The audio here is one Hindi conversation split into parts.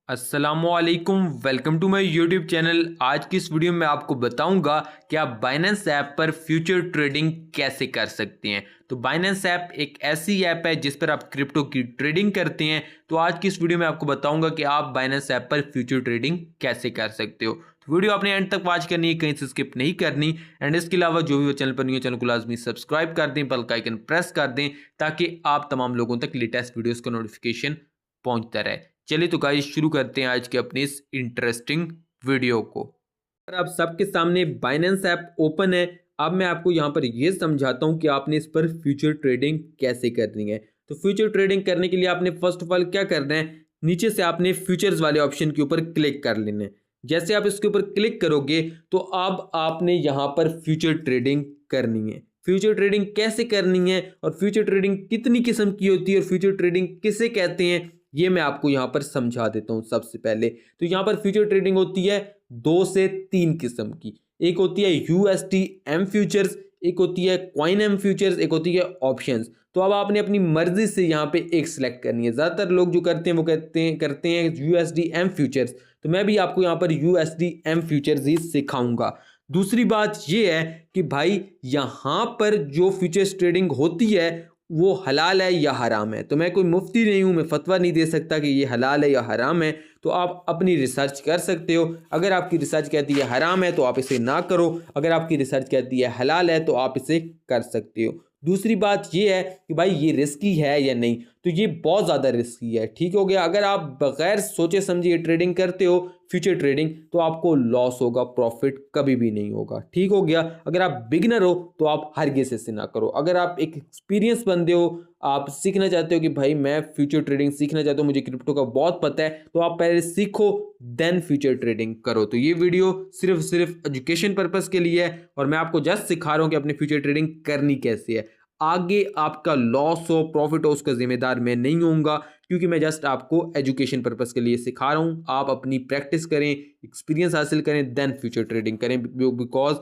अस्सलामुअलैकुम, welcome to my YouTube channel. आज की इस वीडियो में आपको बताऊंगा कि आप बाइनेंस ऐप पर फ्यूचर ट्रेडिंग कैसे कर सकते हैं। तो बाइनेंस ऐप एक ऐसी ऐप है जिस पर आप क्रिप्टो की ट्रेडिंग करते हैं। तो आज की इस वीडियो में आपको बताऊंगा कि आप बाइनेंस ऐप पर फ्यूचर ट्रेडिंग कैसे कर सकते हो। तो वीडियो आपने एंड तक वॉच करनी है, कहीं से स्किप नहीं करनी। एंड इसके अलावा जो भी चैनल पर नहीं है, चैनल को लाजमी सब्सक्राइब कर दें, बेल का आइकन प्रेस कर दें ताकि आप तमाम लोगों तक लेटेस्ट वीडियोज़ का नोटिफिकेशन पहुंचता रहे। चलिए तो गाइस शुरू करते हैं आज के अपने इस इंटरेस्टिंग वीडियो को। अगर आप सबके सामने बाइनेंस ऐप ओपन है, अब मैं आपको यहाँ पर यह समझाता हूँ कि आपने इस पर फ्यूचर ट्रेडिंग कैसे करनी है। तो फ्यूचर ट्रेडिंग करने के लिए आपने फर्स्ट ऑफ ऑल क्या करना है, नीचे से आपने फ्यूचर्स वाले ऑप्शन के ऊपर क्लिक कर लेना है। जैसे आप इसके ऊपर क्लिक करोगे तो अब आपने यहाँ पर फ्यूचर ट्रेडिंग करनी है। फ्यूचर ट्रेडिंग कैसे करनी है और फ्यूचर ट्रेडिंग कितनी किस्म की होती है और फ्यूचर ट्रेडिंग किसे कहते हैं, ये मैं आपको यहां पर समझा देता हूं। सबसे पहले तो यहां पर फ्यूचर ट्रेडिंग होती है 2 से 3 किस्म की। एक होती है USDM फ्यूचर्स, एक होती है कॉइन एम फ्यूचर्स, एक होती है ऑप्शंस। तो अब आपने अपनी मर्जी से यहां पे एक सिलेक्ट करनी है। ज्यादातर लोग जो करते हैं वो करते हैं USDM फ्यूचर्स। तो मैं भी आपको यहां पर USDM फ्यूचर्स ही सिखाऊंगा। दूसरी बात यह है कि भाई यहां पर जो फ्यूचर्स ट्रेडिंग होती है वो हलाल है या हराम है। तो मैं कोई मुफ्ती नहीं हूं, मैं फतवा नहीं दे सकता कि ये हलाल है या हराम है। तो आप अपनी रिसर्च कर सकते हो। अगर आपकी रिसर्च कहती है हराम है तो आप इसे ना करो, अगर आपकी रिसर्च कहती है हलाल है तो आप इसे कर सकते हो। दूसरी बात यह है कि भाई ये रिस्की है या नहीं, तो ये बहुत ज़्यादा रिस्की है। ठीक हो गया। अगर आप बगैर सोचे समझे ट्रेडिंग करते हो फ्यूचर ट्रेडिंग, तो आपको लॉस होगा, प्रॉफिट कभी भी नहीं होगा। ठीक हो गया। अगर आप बिगिनर हो तो आप हरगिज़ ऐसे ना करो। अगर आप एक एक्सपीरियंस बंदे हो, आप सीखना चाहते हो कि भाई मैं फ्यूचर ट्रेडिंग सीखना चाहता हूँ, मुझे क्रिप्टो का बहुत पता है, तो आप पहले सीखो देन फ्यूचर ट्रेडिंग करो। तो ये वीडियो सिर्फ एजुकेशन पर्पस के लिए है और मैं आपको जस्ट सिखा रहा हूँ कि अपनी फ्यूचर ट्रेडिंग करनी कैसे है। आगे आपका लॉस हो प्रॉफिट हो उसका जिम्मेदार मैं नहीं होऊंगा, क्योंकि मैं जस्ट आपको एजुकेशन पर्पस के लिए सिखा रहा हूं। आप अपनी प्रैक्टिस करें, एक्सपीरियंस हासिल करें, देन फ्यूचर ट्रेडिंग करें, because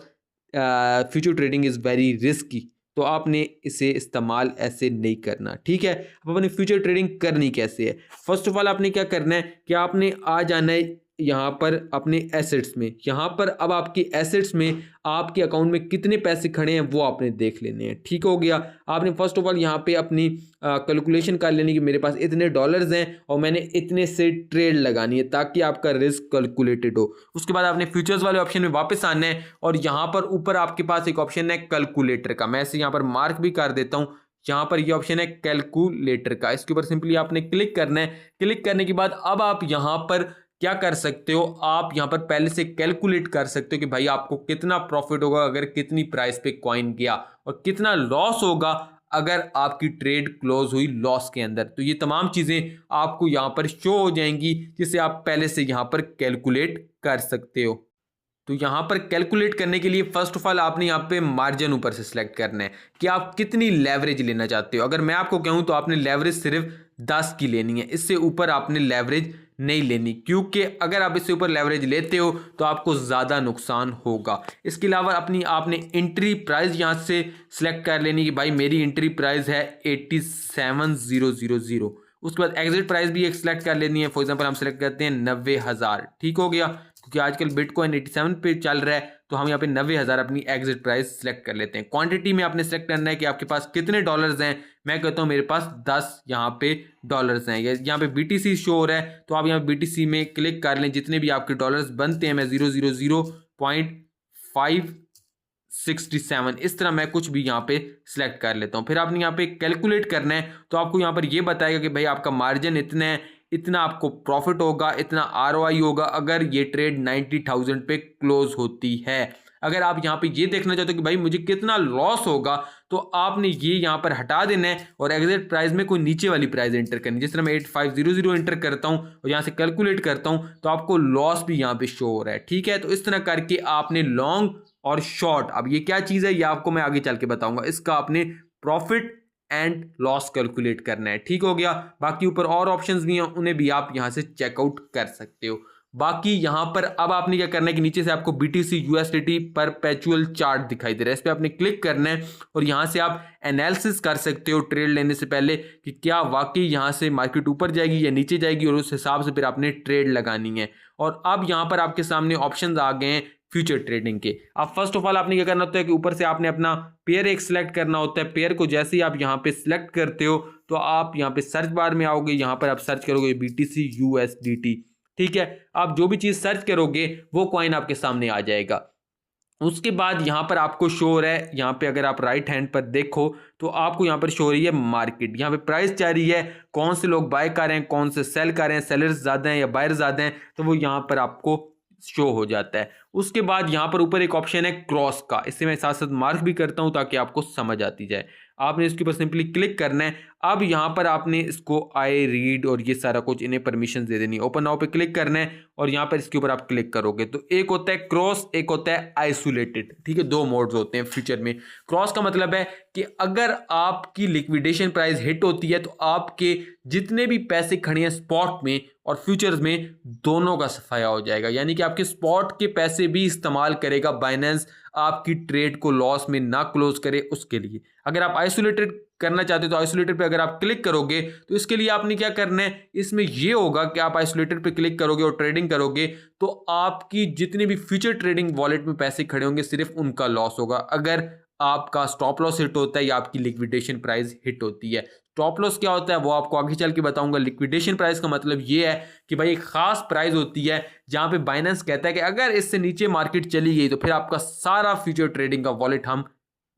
future trading is very risky. तो आपने इसे इस्तेमाल ऐसे नहीं करना। ठीक है। अब अपनी फ्यूचर ट्रेडिंग करनी कैसे है, फर्स्ट ऑफ ऑल आपने क्या करना है कि आपने आ जाना है यहाँ पर अपने एसेट्स में। यहाँ पर अब आपकी एसेट्स में आपके अकाउंट में कितने पैसे खड़े हैं वो आपने देख लेने हैं। ठीक हो गया। आपने फर्स्ट ऑफ ऑल यहाँ पे अपनी कैलकुलेशन कर लेनी कि मेरे पास इतने डॉलर्स हैं और मैंने इतने से ट्रेड लगानी है, ताकि आपका रिस्क कैलकुलेटेड हो। उसके बाद आपने फ्यूचर्स वाले ऑप्शन में वापस आना है और यहाँ पर ऊपर आपके पास एक ऑप्शन है कैलकुलेटर का। मैं इसे यहाँ पर मार्क भी कर देता हूँ। यहाँ पर ये ऑप्शन है कैलकुलेटर का, इसके ऊपर सिंपली आपने क्लिक करना है। क्लिक करने के बाद अब आप यहाँ पर क्या कर सकते हो, आप यहां पर पहले से कैलकुलेट कर सकते हो कि भाई आपको कितना प्रॉफिट होगा अगर कितनी प्राइस पे कॉइन गया, और कितना लॉस होगा अगर आपकी ट्रेड क्लोज हुई लॉस के अंदर। तो ये तमाम चीजें आपको यहां पर शो हो जाएंगी, जिसे आप पहले से यहां पर कैलकुलेट कर सकते हो। तो यहाँ पर कैलकुलेट करने के लिए फर्स्ट ऑफ ऑल आपने यहाँ पे मार्जिन ऊपर से सिलेक्ट करना है कि आप कितनी लेवरेज लेना चाहते हो। अगर मैं आपको कहूँ तो आपने लेवरेज सिर्फ 10 की लेनी है, इससे ऊपर आपने लेवरेज नहीं लेनी, क्योंकि अगर आप इससे ऊपर लेवरेज लेते हो तो आपको ज़्यादा नुकसान होगा। इसके अलावा अपनी आपने एंट्री प्राइस यहाँ से सिलेक्ट कर लेनी कि भाई मेरी एंट्री प्राइस है 87,000। उसके बाद एग्जिट प्राइस भी एक सिलेक्ट कर लेनी है। फॉर एग्जांपल हम सिलेक्ट करते हैं 90,000। ठीक हो गया। क्योंकि आजकल बिटकॉइन 87 पे चल रहा है, तो हम यहाँ पे 90,000 अपनी एग्जिट प्राइस सिलेक्ट कर लेते हैं। क्वांटिटी में आपने सिलेक्ट करना है कि आपके पास कितने डॉलर्स हैं। मैं कहता हूँ मेरे पास 10 यहाँ पे डॉलर्स हैं। यहाँ पे BTC शो हो रहा है, तो आप यहाँ BTC में क्लिक कर लें। जितने भी आपके डॉलर्स बनते हैं, मैं 000.567 इस तरह मैं कुछ भी यहाँ पे सिलेक्ट कर लेता हूँ। फिर आपने यहाँ पे कैलकुलेट करना है, तो आपको यहाँ पर ये बताएगा कि भाई आपका मार्जिन इतना है, इतना आपको प्रॉफिट होगा, इतना ROI होगा अगर ये ट्रेड 90,000 पे क्लोज होती है। अगर आप यहाँ पे ये देखना चाहते हो कि भाई मुझे कितना लॉस होगा, तो आपने ये यहाँ पर हटा देना है और एग्जिट प्राइस में कोई नीचे वाली प्राइस एंटर करनी। जिस तरह मैं 8500 एंटर करता हूँ और यहाँ से कैलकुलेट करता हूँ, तो आपको लॉस भी यहाँ पे शो हो रहा है। ठीक है। तो इस तरह करके आपने लॉन्ग और शॉर्ट, अब ये क्या चीज़ है ये आपको मैं आगे चल के बताऊंगा, इसका आपने प्रॉफिट एंड लॉस कैलकुलेट करना है। ठीक हो गया। बाकी ऊपर और ऑप्शंस भी हैं, उन्हें भी आप यहां से चेकआउट कर सकते हो। बाकी यहाँ पर अब आपने क्या करना है कि नीचे से आपको BTC USDT परपेचुअल चार्ट दिखाई दे रहा है, इस पर आपने क्लिक करना है और यहाँ से आप एनालिसिस कर सकते हो ट्रेड लेने से पहले कि क्या वाकई यहाँ से मार्केट ऊपर जाएगी या नीचे जाएगी, और उस हिसाब से फिर आपने ट्रेड लगानी है। और अब यहाँ पर आपके सामने ऑप्शंस आ गए हैं फ्यूचर ट्रेडिंग के। अब फर्स्ट ऑफ ऑल आपने क्या करना होता है कि ऊपर से आपने अपना पेयर एक सिलेक्ट करना होता है। पेयर को जैसे ही आप यहाँ पे सिलेक्ट करते हो तो आप यहाँ पे सर्च बार में आओगे, यहाँ पर आप सर्च करोगे BTC USDT, ठीक है। आप जो भी चीज सर्च करोगे वो कॉइन आपके सामने आ जाएगा। उसके बाद यहाँ पर आपको शो हो रहा है, यहाँ पे अगर आप राइट हैंड पर देखो तो आपको यहाँ पर शो हो रही है मार्केट, यहाँ पे प्राइस जा रही है, कौन से लोग बाय कर रहे हैं, कौन से सेल कर रहे हैं, सेलर्स ज्यादा हैं या बायर ज्यादा हैं, तो वो यहाँ पर आपको शो हो जाता है। उसके बाद यहाँ पर ऊपर एक ऑप्शन है क्रॉस का, इससे मैं साथ साथ मार्क भी करता हूँ ताकि आपको समझ आती जाए। आपने इसके ऊपर सिंपली क्लिक करना है। अब यहाँ पर आपने इसको आई रीड और ये सारा कुछ इन्हें परमिशन दे देनी है। ओपन नाउ पे क्लिक करना है और यहाँ पर इसके ऊपर आप क्लिक करोगे तो एक होता है क्रॉस, एक होता है आइसोलेटेड, ठीक है। दो मोड्स होते हैं फ्यूचर में। क्रॉस का मतलब है कि अगर आपकी लिक्विडेशन प्राइस हिट होती है तो आपके जितने भी पैसे खड़े हैं स्पॉट में और फ्यूचर्स में, दोनों का सफाया हो जाएगा, यानी कि आपके स्पॉट के पैसे भी इस्तेमाल करेगा बाइनेंस, आपकी ट्रेड को लॉस में ना क्लोज करे उसके लिए। अगर आप आइसोलेटेड करना चाहते हो तो आइसोलेटेड पे अगर आप क्लिक करोगे तो इसके लिए आपने क्या करना है, इसमें ये होगा कि आप आइसोलेटेड पे क्लिक करोगे और ट्रेडिंग करोगे तो आपकी जितने भी फ्यूचर ट्रेडिंग वॉलेट में पैसे खड़े होंगे सिर्फ उनका लॉस होगा अगर आपका स्टॉप लॉस हिट होता है या आपकी लिक्विडेशन प्राइस हिट होती है। स्टॉप लॉस क्या होता है वो आपको आगे चल के बताऊंगा। लिक्विडेशन प्राइस का मतलब ये है कि भाई एक खास प्राइस होती है जहां पे बाइनेंस कहता है कि अगर इससे नीचे मार्केट चली गई तो फिर आपका सारा फ्यूचर ट्रेडिंग का वॉलेट हम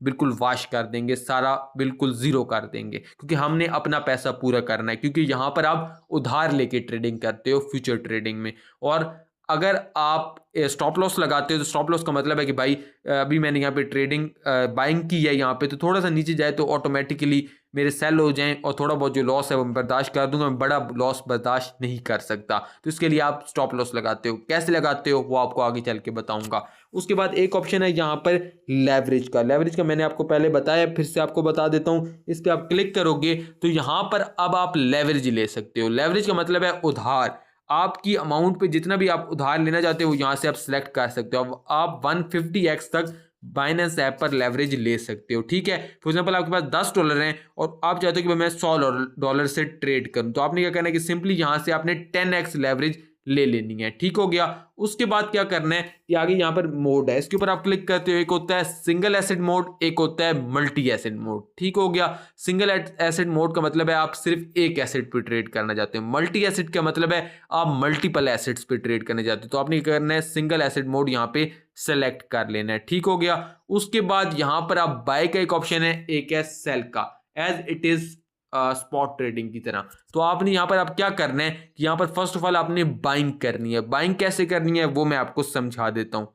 बिल्कुल वाश कर देंगे, सारा बिल्कुल जीरो कर देंगे, क्योंकि हमने अपना पैसा पूरा करना है। क्योंकि यहां पर आप उधार लेके ट्रेडिंग करते हो फ्यूचर ट्रेडिंग में, और अगर आप स्टॉप लॉस लगाते हो तो स्टॉप लॉस का मतलब है कि भाई अभी मैंने यहाँ पे ट्रेडिंग बाइंग की है यहाँ पे, तो थोड़ा सा नीचे जाए तो ऑटोमेटिकली मेरे सेल हो जाएं और थोड़ा बहुत जो लॉस है वो मैं बर्दाश्त कर दूंगा, मैं बड़ा लॉस बर्दाश्त नहीं कर सकता। तो इसके लिए आप स्टॉप लॉस लगाते हो। कैसे लगाते हो वो आपको आगे चल के बताऊंगा। उसके बाद एक ऑप्शन है यहाँ पर लेवरेज का। लेवरेज का मैंने आपको पहले बताया, फिर से आपको बता देता हूँ। इस पर आप क्लिक करोगे तो यहाँ पर अब आप लेवरेज ले सकते हो। लेवरेज का मतलब है उधार। आपकी अमाउंट पे जितना भी आप उधार लेना चाहते हो यहाँ से आप सिलेक्ट कर सकते हो। अब आप 150x तक बाइनेंस ऐप पर लेवरेज ले सकते हो, ठीक है। फॉर एग्जांपल आपके पास $10 हैं और आप चाहते हो कि मैं $100 से ट्रेड करूं, तो आपने क्या करना है कि सिंपली यहां से आपने 10x लेवरेज ले लेनी है, ठीक हो गया। उसके बाद क्या करना है कि आगे यहाँ पर मोड है, इसके ऊपर आप क्लिक करते हो। एक होता है सिंगल एसेट मोड, एक होता है मल्टी एसेट मोड, ठीक हो गया। सिंगल एसेट मोड का मतलब है आप सिर्फ एक एसेट पे ट्रेड करना चाहते हो। मल्टी एसेट का मतलब है आप मल्टीपल एसेट्स पे ट्रेड करना चाहते हो। तो आपने क्या करना है, सिंगल एसेट मोड यहाँ पे सेलेक्ट कर लेना है, ठीक हो गया। उसके बाद यहाँ पर आप बाय का एक ऑप्शन है, एक है सेल का, as it is spot trading की तरह। तो आपने यहाँ पर आप क्या करना है कि यहाँ पर फर्स्ट ऑफ ऑल आपने बाइंग करनी है। बाइंग कैसे करनी है वो मैं आपको समझा देता हूँ।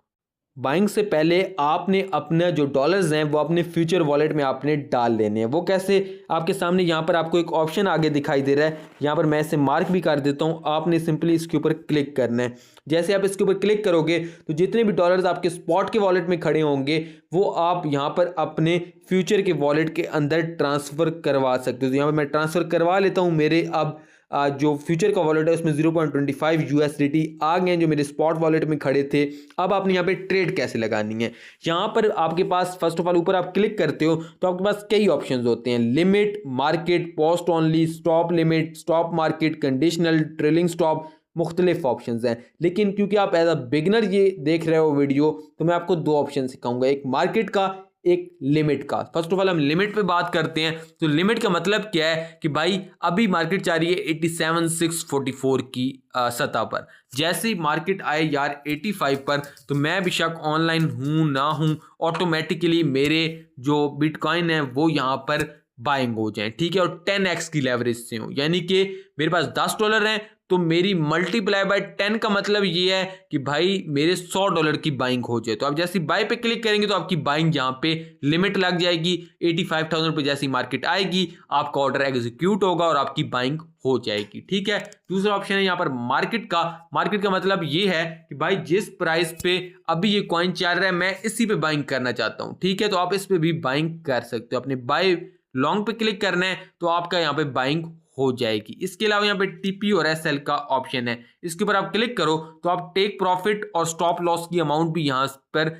बाइंग से पहले आपने अपने जो डॉलर्स हैं वो अपने फ्यूचर वॉलेट में आपने डाल लेने हैं। वो कैसे, आपके सामने यहाँ पर आपको एक ऑप्शन आगे दिखाई दे रहा है, यहाँ पर मैं इसे मार्क भी कर देता हूँ। आपने सिंपली इसके ऊपर क्लिक करना है। जैसे आप इसके ऊपर क्लिक करोगे तो जितने भी डॉलर्स आपके स्पॉट के वॉलेट में खड़े होंगे वो आप यहाँ पर अपने फ्यूचर के वॉलेट के अंदर ट्रांसफ़र करवा सकते हो। तो यहाँ पर मैं ट्रांसफ़र करवा लेता हूँ। मेरे अब जो फ्यूचर का वॉलेट है उसमें 0.25 USDT आ गए जो मेरे स्पॉट वॉलेट में खड़े थे। अब आपने यहाँ पे ट्रेड कैसे लगानी है, यहाँ पर आपके पास फर्स्ट ऑफ ऑल ऊपर आप क्लिक करते हो तो आपके पास कई ऑप्शंस होते हैं। Limit, market, post only, stop limit, stop market, conditional, trailing stop, मुख्तलिफ ऑप्शंस हैं। लेकिन क्योंकि आप एज अ बिगनर ये देख रहे हो वीडियो तो मैं आपको दो ऑप्शन सिखाऊंगा, एक मार्केट का, एक लिमिट का। फर्स्ट ऑफ ऑल हम लिमिट पे बात करते हैं। तो लिमिट का मतलब क्या है कि भाई अभी मार्केट जा रही है 87,644 की सतह पर। जैसे ही मार्केट आए यार 85 पर तो मैं बेशक ऑनलाइन हूं ना हूं ऑटोमेटिकली मेरे जो बिटकॉइन है वो यहाँ पर बाइंग हो जाए, ठीक है। और 10x की लेवरेज से हो, यानी कि मेरे पास $10 हैं तो मेरी मल्टीप्लाई बाय 10 का मतलब ये है कि भाई मेरे $100 की बाइंग हो जाए। तो आप जैसे बाय पे क्लिक करेंगे तो आपकी बाइंग यहाँ पे लिमिट लग जाएगी। 85,000 पे जैसी मार्केट आएगी आपका ऑर्डर एग्जीक्यूट होगा और आपकी बाइंग हो जाएगी, ठीक है। दूसरा ऑप्शन है यहाँ पर मार्केट का। मार्केट का मतलब ये है कि भाई जिस प्राइस पे अभी ये कॉइन चल रहा है मैं इसी पे बाइंग करना चाहता हूँ, ठीक है। तो आप इस पे भी बाइंग कर सकते हो। अपने बाय लॉन्ग पे क्लिक करना है तो आपका यहाँ पे बाइंग हो जाएगी। इसके अलावा यहाँ पे टीपी और एसएल का ऑप्शन है, इसके ऊपर आप क्लिक करो तो आप टेक प्रॉफिट और स्टॉप लॉस की अमाउंट भी यहाँ पर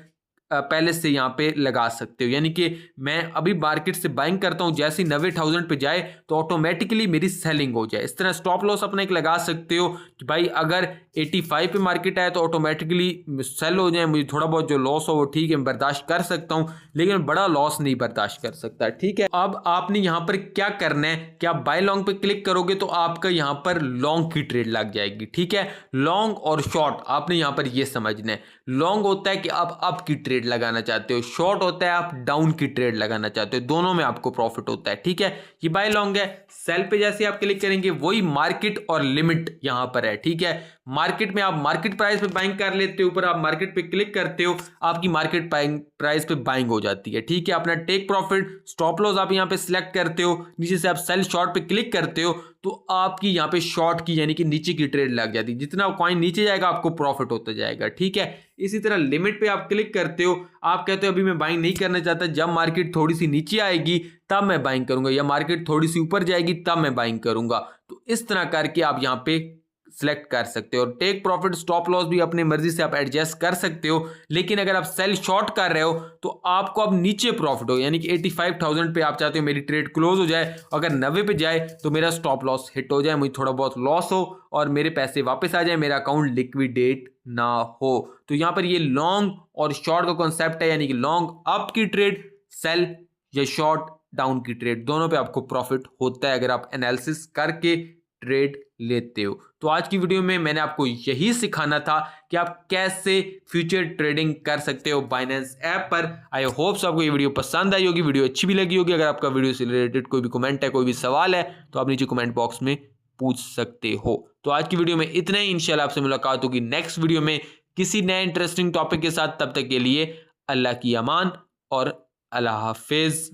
पहले से यहाँ पे लगा सकते हो। यानी कि मैं अभी मार्केट से बाइंग करता हूँ, जैसे ही 90,000 पे जाए तो ऑटोमेटिकली मेरी सेलिंग हो जाए। इस तरह स्टॉप लॉस अपना एक लगा सकते हो कि भाई अगर 85 पे मार्केट आए तो ऑटोमेटिकली सेल हो जाए, मुझे थोड़ा बहुत जो लॉस हो वो ठीक है, मैं बर्दाश्त कर सकता हूँ, लेकिन बड़ा लॉस नहीं बर्दाश्त कर सकता। ठीक है, अब आपने यहाँ पर क्या करना है कि आप बाय लॉन्ग पे क्लिक करोगे तो आपका यहाँ पर लॉन्ग की ट्रेड लग जाएगी। ठीक है, लॉन्ग और शॉर्ट आपने यहाँ पर ये समझना है। लॉन्ग होता है कि आप अप की ट्रेड लगाना चाहते हो, शॉर्ट होता है आप डाउन की ट्रेड लगाना चाहते हो, दोनों में आपको प्रॉफिट होता है। ठीक है, ये बाय लॉन्ग है। सेल पे जैसे आप क्लिक करेंगे वही मार्केट और लिमिट यहां पर है। ठीक है, मार्केट में आप मार्केट प्राइस पे बाइंग कर लेते हो, ऊपर आप मार्केट पे क्लिक करते हो, आपकी मार्केट प्राइस पे बाइंग हो जाती है। ठीक है, अपना टेक प्रॉफिट स्टॉप लॉस आप यहां पे सिलेक्ट करते हो, नीचे से आप सेल शॉर्ट पे क्लिक करते हो तो आपकी यहां पे शॉर्ट की यानी कि नीचे की ट्रेड लग जाती है। जितना कॉइन नीचे जाएगा आपको प्रॉफिट होता जाएगा। ठीक है, इसी तरह लिमिट पे आप क्लिक करते हो, आप कहते हो अभी मैं बाइंग नहीं करना चाहता, जब मार्केट थोड़ी सी नीचे आएगी तब मैं बाइंग करूंगा, या मार्केट थोड़ी सी ऊपर जाएगी तब मैं बाइंग करूंगा। तो इस तरह करके आप यहां पे सिलेक्ट कर सकते हो। टेक प्रॉफिट स्टॉप लॉस भी अपनी मर्जी से आप एडजस्ट कर सकते हो, लेकिन अगर आप सेल शॉर्ट कर रहे हो तो आपको अब नीचे प्रॉफिट हो, यानी कि 85,000 पे आप चाहते हो मेरी ट्रेड क्लोज हो जाए, अगर 90 पे जाए तो मेरा स्टॉप लॉस हिट हो जाए, मुझे थोड़ा बहुत लॉस हो और मेरे पैसे वापस आ जाए, मेरा अकाउंट लिक्विडेट ना हो। तो यहां पर ये लॉन्ग और शॉर्ट का कॉन्सेप्ट है, यानी कि लॉन्ग अप की ट्रेड, सेल या शॉर्ट डाउन की ट्रेड, दोनों पे आपको प्रॉफिट होता है अगर आप एनालिसिस करके ट्रेड लेते हो। तो आज की वीडियो में मैंने आपको यही सिखाना था कि आप कैसे फ्यूचर ट्रेडिंग कर सकते हो बाइनेंस ऐप पर। आई होप आपको ये वीडियो पसंद आई होगी, वीडियो अच्छी भी लगी होगी। अगर आपका वीडियो से रिलेटेड कोई भी कमेंट है, कोई भी सवाल है तो आप नीचे कमेंट बॉक्स में पूछ सकते हो। तो आज की वीडियो में इतना ही, इंशाल्लाह आपसे मुलाकात होगी नेक्स्ट वीडियो में किसी नए इंटरेस्टिंग टॉपिक के साथ। तब तक के लिए अल्लाह की अमान और अल्लाह हाफिज।